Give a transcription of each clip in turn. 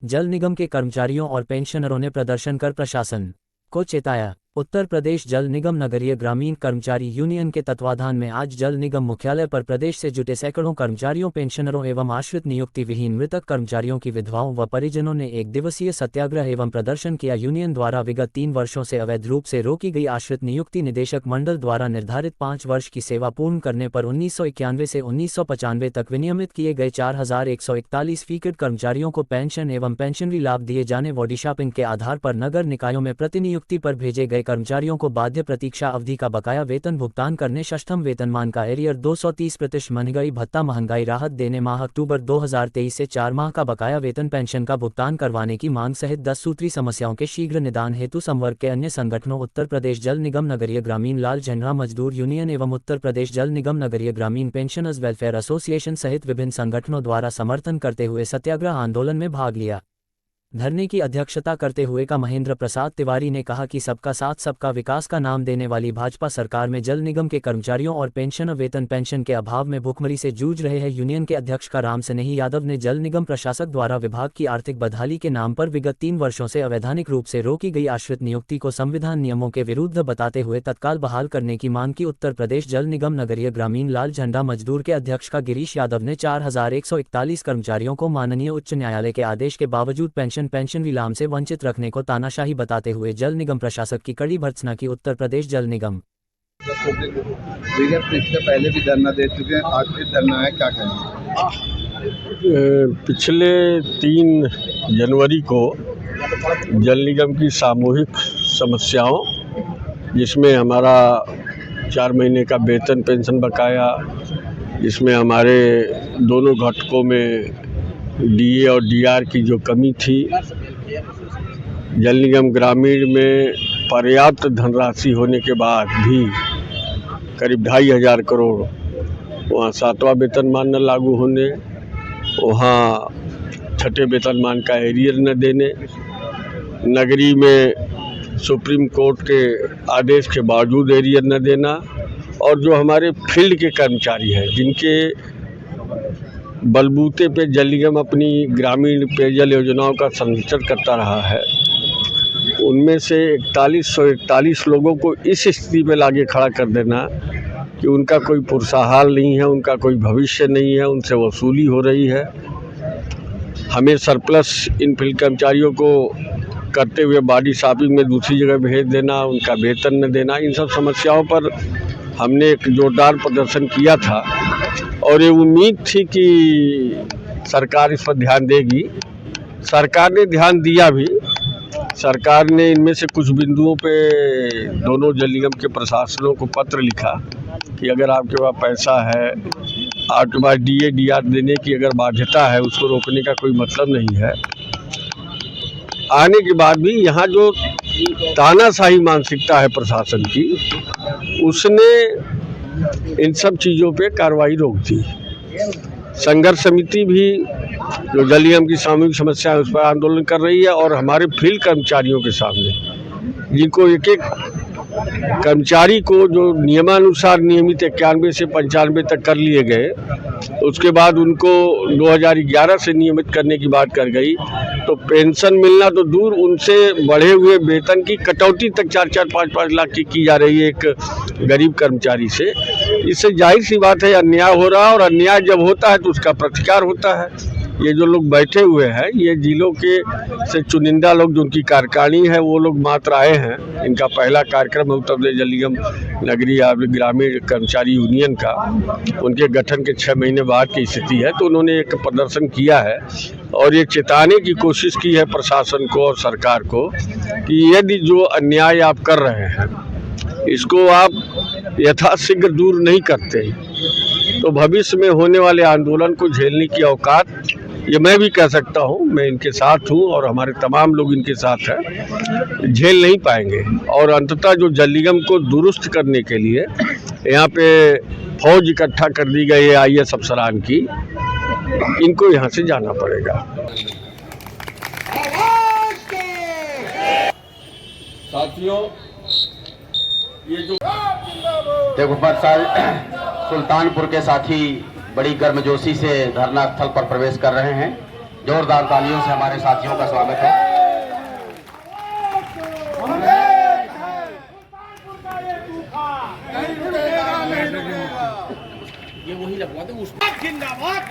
जल निगम के कर्मचारियों और पेंशनरों ने प्रदर्शन कर प्रशासन को चेताया। उत्तर प्रदेश जल निगम नगरीय ग्रामीण कर्मचारी यूनियन के तत्वाधान में आज जल निगम मुख्यालय पर प्रदेश से जुटे सैकड़ों कर्मचारियों, पेंशनरों एवं आश्रित नियुक्ति विहीन मृतक कर्मचारियों की विधवाओं व परिजनों ने एक दिवसीय सत्याग्रह एवं प्रदर्शन किया। यूनियन द्वारा विगत 3 वर्षों से अवैध रूप से रोकी गई आश्रित नियुक्ति निदेशक मंडल द्वारा निर्धारित 5 वर्ष की सेवा पूर्ण करने पर 1991 से 1995 तक विनियमित किए गए 4141 फीसद कर्मचारियों को पेंशन एवं पेंशनरी लाभ दिए जाने व डिशापिंग के आधार पर नगर निकायों में प्रतिनियुक्ति पर भेजे गए कर्मचारियों को बाध्य प्रतीक्षा अवधि का बकाया वेतन भुगतान करने, षष्ठम वेतनमान का एरियर 230% महंगाई भत्ता, महंगाई राहत देने, माह अक्टूबर 2023 से 4 माह का बकाया वेतन, पेंशन का भुगतान करवाने की मांग सहित 10 सूत्री समस्याओं के शीघ्र निदान हेतु संवर्ग के अन्य संगठनों उत्तर प्रदेश जल निगम नगरीय ग्रामीण लाल झंडा मजदूर यूनियन एवं उत्तर प्रदेश जल निगम नगरीय ग्रामीण पेंशनर्स वेलफेयर एसोसिएशन सहित विभिन्न संगठनों द्वारा समर्थन करते हुए सत्याग्रह आंदोलन में भाग लिया। धरने की अध्यक्षता करते हुए महेंद्र प्रसाद तिवारी ने कहा कि सबका साथ सबका विकास का नाम देने वाली भाजपा सरकार में जल निगम के कर्मचारियों और पेंशनर वेतन पेंशन के अभाव में भूखमरी से जूझ रहे हैं। यूनियन के अध्यक्ष राम सिन्हा यादव ने जल निगम प्रशासक द्वारा विभाग की आर्थिक बदहाली के नाम पर विगत 3 वर्षों से अवैधानिक रूप से रोकी गई आश्रित नियुक्ति को संविधान नियमों के विरुद्ध बताते हुए तत्काल बहाल करने की मांग की। उत्तर प्रदेश जल निगम नगरीय ग्रामीण लाल झंडा मजदूर के अध्यक्ष गिरीश यादव ने 4141 कर्मचारियों को माननीय उच्च न्यायालय के आदेश के बावजूद पेंशन लाभ से वंचित रखने को तानाशाही बताते हुए जल निगम प्रशासक की कड़ी भर्त्सना की। उत्तर प्रदेश जल निगम इससे पहले भी धरना दे चुके हैं, आज भी धरना है, क्या कहेंगे? पिछले 3 जनवरी को जल निगम की सामूहिक समस्याओं, जिसमें हमारा 4 महीने का वेतन पेंशन बकाया, जिसमें हमारे दोनों घटकों में डीए और डीआर की जो कमी थी, जल निगम ग्रामीण में पर्याप्त धनराशि होने के बाद भी करीब 2,500 करोड़, वहाँ 7वां वेतनमान न लागू होने, वहाँ 6ठे वेतनमान का एरियर न देने, नगरी में सुप्रीम कोर्ट के आदेश के बावजूद एरियर न देना, और जो हमारे फील्ड के कर्मचारी हैं जिनके बलबूते पे जल निगम अपनी ग्रामीण पेयजल योजनाओं का संचालन करता रहा है, उनमें से 4141 लोगों को इस स्थिति में लाके खड़ा कर देना कि उनका कोई पुरसाहाल नहीं है, उनका कोई भविष्य नहीं है, उनसे वसूली हो रही है। हमें सरप्लस इन फील्ड कर्मचारियों को करते हुए बॉडी शॉपिंग में दूसरी जगह भेज देना, उनका वेतन न देना, इन सब समस्याओं पर हमने एक जोरदार प्रदर्शन किया था और ये उम्मीद थी कि सरकार इस पर ध्यान देगी। सरकार ने ध्यान दिया भी। सरकार ने इनमें से कुछ बिंदुओं पे दोनों जल निगम के प्रशासनों को पत्र लिखा कि अगर आपके पास पैसा है, आपके पास डीए डीआर देने की अगर बाध्यता है, उसको रोकने का कोई मतलब नहीं है। आने के बाद भी यहाँ जो तानाशाही मानसिकता है प्रशासन की, उसने इन सब चीज़ों पे कार्रवाई रोक दी। संघर्ष समिति भी जो जल निगम की सामूहिक समस्या है उस पर आंदोलन कर रही है, और हमारे फील्ड कर्मचारियों के सामने, जिनको एक एक कर्मचारी को जो नियमानुसार नियमित 91 से 95 तक कर लिए गए, उसके बाद उनको 2011 से नियमित करने की बात कर गई, तो पेंशन मिलना तो दूर, उनसे बढ़े हुए वेतन की कटौती तक 4-4, 5-5 लाख की जा रही है एक गरीब कर्मचारी से। इससे जाहिर सी बात है अन्याय हो रहा है, और अन्याय जब होता है तो उसका प्रतिकार होता है। ये जो लोग बैठे हुए हैं, ये जिलों के से चुनिंदा लोग, जो उनकी कार्यकारिणी है, वो लोग मात्र आए हैं। इनका पहला कार्यक्रम है उत्तर प्रदेश जल निगम नगरीय ग्रामीण कर्मचारी यूनियन का। उनके गठन के 6 महीने बाद की स्थिति है, तो उन्होंने एक प्रदर्शन किया है और ये चेताने की कोशिश की है प्रशासन को और सरकार को कि यदि जो अन्याय आप कर रहे हैं, इसको आप यथाशीघ्र दूर नहीं करते, तो भविष्य में होने वाले आंदोलन को झेलने की औकात, ये मैं भी कह सकता हूँ, मैं इनके साथ हूँ और हमारे तमाम लोग इनके साथ हैं, झेल नहीं पाएंगे। और अंततः जो जल निगम को दुरुस्त करने के लिए यहाँ पे फौज इकट्ठा कर दी गई है IAS अफसरान की, इनको यहाँ से जाना पड़ेगा। साथियों, ये जो सुल्तानपुर के साथी बड़ी गर्मजोशी से धरना स्थल पर प्रवेश कर रहे हैं। जोरदार तालियों से हमारे साथियों का स्वागत है। ये वही लगवा दो जिंदाबाद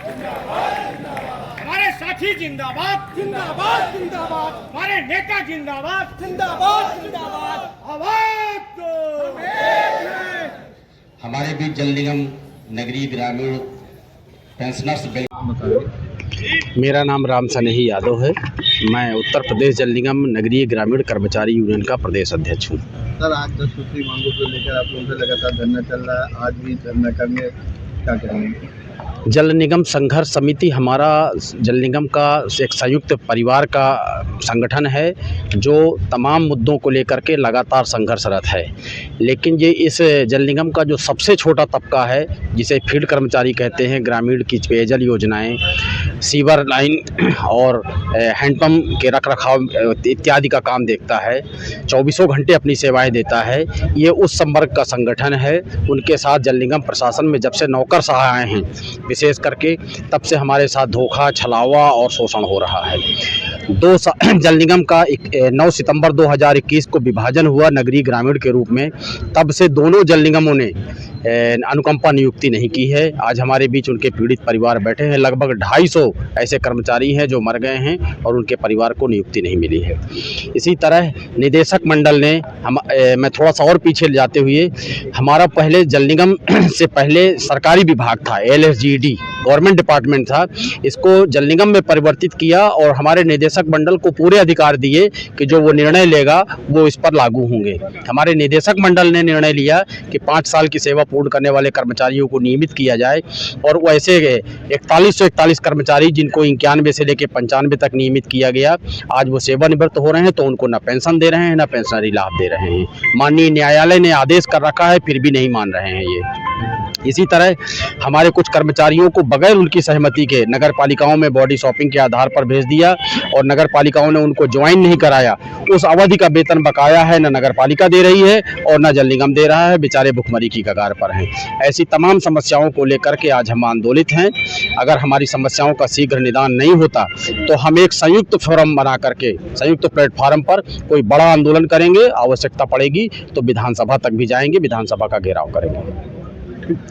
हमारे साथी जिंदाबाद जिंदाबाद जिंदाबाद हमारे नेता जिंदाबाद जिंदाबाद जिंदाबाद आवाज दो। हमारे बीच जल निगम नगरीय ग्रामीण पेंशनर्स बिल। मेरा नाम राम सनेही यादव है। मैं उत्तर प्रदेश जल निगम नगरीय ग्रामीण कर्मचारी यूनियन का प्रदेश अध्यक्ष हूँ। सर, आज 10 सूत्री मांगों को लेकर आप लोगों से लगातार धरना चल रहा है, आज भी धरना करने क्या करेंगे? जल निगम संघर्ष समिति हमारा जल निगम का एक संयुक्त परिवार का संगठन है जो तमाम मुद्दों को लेकर के लगातार संघर्षरत है। लेकिन ये इस जल निगम का जो सबसे छोटा तबका है, जिसे फील्ड कर्मचारी कहते हैं, ग्रामीण की पेयजल योजनाएं, सीवर लाइन और हैंडपम्प के रखरखाव इत्यादि का काम देखता है, 24 घंटे अपनी सेवाएं देता है। ये उस संवर्ग का संगठन है। उनके साथ जल निगम प्रशासन में जब से नौकरशाह आए हैं, विशेष करके तब से हमारे साथ धोखा, छलावा और शोषण हो रहा है। जल निगम का 9 सितंबर 2021 को विभाजन हुआ नगरीय ग्रामीण के रूप में। तब से दोनों जल निगमों ने अनुकंपा नियुक्ति नहीं की है। आज हमारे बीच उनके पीड़ित परिवार बैठे हैं। लगभग 250 ऐसे कर्मचारी हैं जो मर गए हैं और उनके परिवार को नियुक्ति नहीं मिली है। इसी तरह निदेशक मंडल ने मैं थोड़ा सा और पीछे जाते हुए, हमारा पहले जल निगम से पहले सरकारी विभाग था, LSGD गवर्नमेंट डिपार्टमेंट था, इसको जल निगम में परिवर्तित किया और हमारे निदेशक मंडल को पूरे अधिकार दिए कि जो वो निर्णय लेगा वो इस पर लागू होंगे। हमारे निदेशक मंडल ने निर्णय लिया कि 5 साल की सेवा पूर्ण करने वाले कर्मचारियों को नियमित किया जाए और वैसे 4141 कर्मचारी जिनको 91 से लेकर 95 तक नियमित किया गया, आज वो सेवानिवृत्त हो रहे हैं, तो उनको न पेंशन दे रहे हैं, न पेंशनरी लाभ दे रहे हैं। माननीय न्यायालय ने आदेश कर रखा है, फिर भी नहीं मान रहे हैं ये। इसी तरह हमारे कुछ कर्मचारियों को बगैर उनकी सहमति के नगर पालिकाओं में बॉडी शॉपिंग के आधार पर भेज दिया और नगर पालिकाओं ने उनको ज्वाइन नहीं कराया। उस अवधि का वेतन बकाया है, न नगर पालिका दे रही है और न जल निगम दे रहा है। बेचारे भुखमरी की कगार पर हैं। ऐसी तमाम समस्याओं को लेकर के आज हम आंदोलित हैं। अगर हमारी समस्याओं का शीघ्र निदान नहीं होता तो हम एक संयुक्त फोरम बना करके, संयुक्त प्लेटफॉर्म पर कोई बड़ा आंदोलन करेंगे। आवश्यकता पड़ेगी तो विधानसभा तक भी जाएंगे, विधानसभा का घेराव करेंगे।